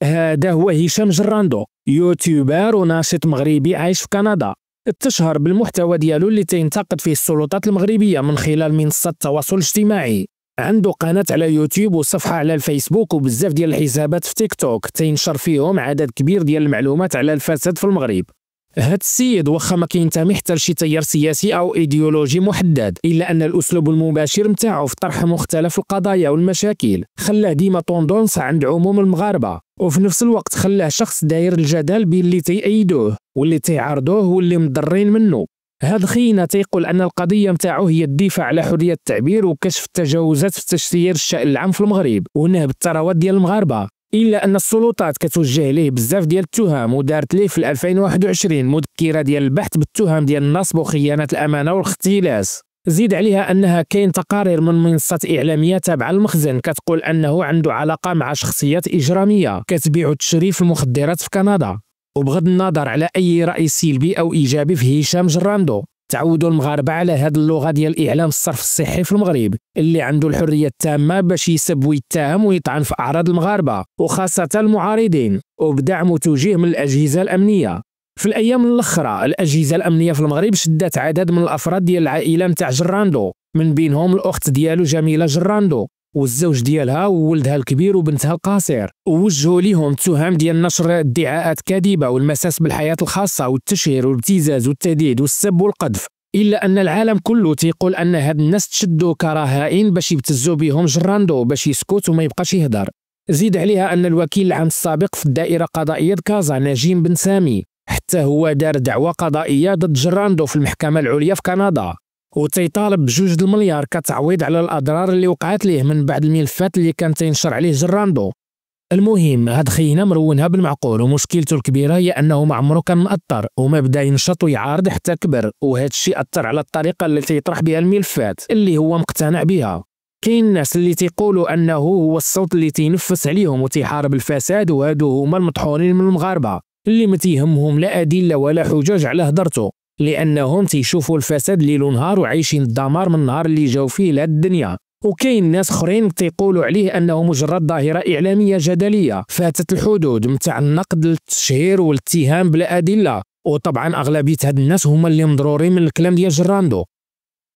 هذا هو هشام جراندو، يوتيوبر وناشط مغربي عايش في كندا. تشهر بالمحتوى ديالو اللي تينتقد فيه السلطات المغربية من خلال منصة التواصل الاجتماعي. عنده قناة على يوتيوب وصفحة على الفيسبوك وبزاف ديال الحسابات في تيك توك تينشر فيهم عدد كبير ديال المعلومات على الفساد في المغرب. هاد السيد واخا ما كينتمي حتى لشي تيار سياسي او ايديولوجي محدد، الا ان الاسلوب المباشر متاعو في طرح مختلف القضايا والمشاكل خلاه ديما طوندونس عند عموم المغاربه، وفي نفس الوقت خلاه شخص داير الجدل بين اللي تيأيدوه واللي تيعارضوه واللي مضرين منه. هاد خينا تيقول ان القضيه متاعو هي الدفاع على حريه التعبير وكشف التجاوزات في تسيير الشأن العام في المغرب ونهب الثروات ديال المغاربه، إلا أن السلطات كتوجه ليه بزاف ديال التهم ودارت ليه في 2021 مذكرة ديال البحث بالتهم ديال النصب وخيانة الأمانة والاختلاس. زيد عليها أنها كاين تقارير من منصات إعلامية تابعة للمخزن كتقول أنه عنده علاقة مع شخصيات إجرامية كتبيع وتشري في المخدرات في كندا. وبغض النظر على أي رأي سلبي أو إيجابي في هشام جراندو، تعودوا المغاربة على هاد اللغة ديال إعلام الصرف الصحي في المغرب اللي عنده الحرية التامة باش يسب ويتهم ويطعن في أعراض المغاربة وخاصة المعارضين وبدعم وتوجيه من الأجهزة الأمنية. في الأيام الأخرى الأجهزة الأمنية في المغرب شدات عدد من الأفراد ديال العائلة متاع جراندو، من بينهم الأخت ديالو جميلة جراندو والزوج ديالها وولدها الكبير وبنتها القصير، ووجهوا ليهم تهم ديال نشر ادعاءات كاذبه والمساس بالحياه الخاصه والتشهير والابتزاز والتهديد والسب والقذف. الا ان العالم كله تيقول ان هاد الناس تشدوا كرهائن باش يبتزوا بهم جراندو باش يسكت وما يبقاش يهدر. زيد عليها ان الوكيل العام السابق في الدائره القضائيه كازا نجيم بن سامي حتى هو دار دعوى قضائيه ضد جراندو في المحكمه العليا في كندا، وتيطالب ب2 المليار كتعويض على الاضرار اللي وقعت ليه من بعد الملفات اللي كان تينشر عليه جراندو. المهم هاد خينا مرونها بالمعقول، ومشكلته الكبيره هي انه ما عمره كان مأطر وما بدا ينشط ويعارض حتى كبر، وهذا الشيء اثر على الطريقه اللي تيطرح بها الملفات اللي هو مقتنع بها. كاين الناس اللي تيقولوا انه هو الصوت اللي تينفس عليهم وتيحارب الفساد، وهادو هما المطحونين من المغاربه اللي ما تيهمهم لا ادله ولا حجج على هضرته، لانهم تيشوفوا الفساد ليل ونهار وعايشين الدمار من النهار اللي جاو فيه لهاد الدنيا. وكاين ناس اخرين تيقولوا عليه انه مجرد ظاهره اعلاميه جدليه فاتت الحدود متاع النقد للتشهير والاتهام بلا ادله، وطبعا اغلبيه هاد الناس هما اللي مضرورين من الكلام ديال جراندو.